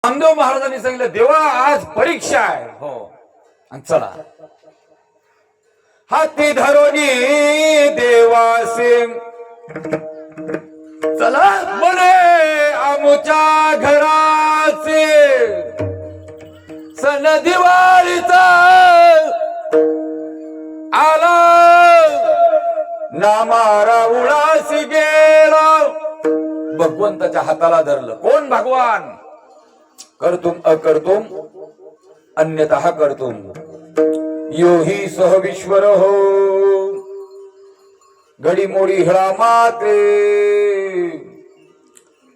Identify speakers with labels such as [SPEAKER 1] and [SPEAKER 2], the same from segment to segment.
[SPEAKER 1] नामदेव महाराजांनी सांगितलं देवा आज परीक्षा आहे. हो आणि चला हाती धरोनी देवासे चला म्हणे आमच्या घराचे सण दिवाळीचा आला नामारा उडासी गेला. भगवंताच्या हाताला धरलं. कोण भगवान? कर्तुम अकर्तुम अन्यतः कर्तुम यो हि सह विश्वर हो. घडीमोडी हिळा माते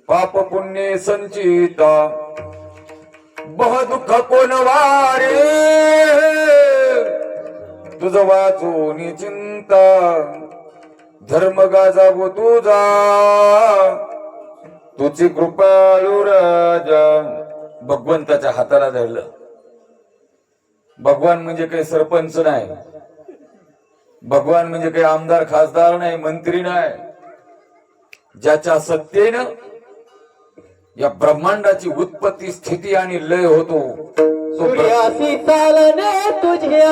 [SPEAKER 1] पाप पुण्य संचिता बह दुःख कोण वारे तुझ वाचून चिंता धर्म गाजावो तुझा तुझी कृपाळू राजा. भगवंताच्या हाताला धरलं. भगवान म्हणजे काही सरपंच नाही. भगवान म्हणजे काही आमदार खासदार नाही, मंत्री नाही. ज्याच्या सत्तेनं या ब्रह्मांडाची उत्पत्ती स्थिती आणि लय होतो.
[SPEAKER 2] सूर्यासी चालणे तुझ्या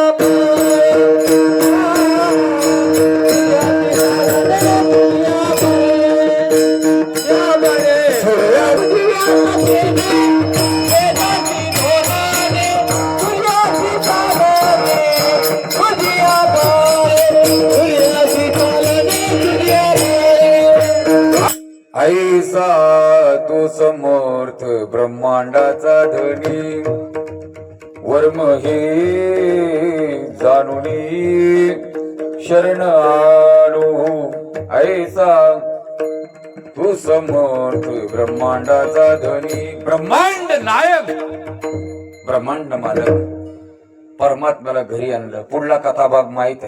[SPEAKER 1] ऐसा तू समर्थ ब्रह्मांडाचा धनी वर्म हे जाणून शरण आलो. ऐसा तू समर्थ ब्रह्मांडाचा धनी ब्रह्मांड नायक ब्रह्मांड मालक परमात्म्याला घरी आणलं. पुढला कथाभाग माहित आहे.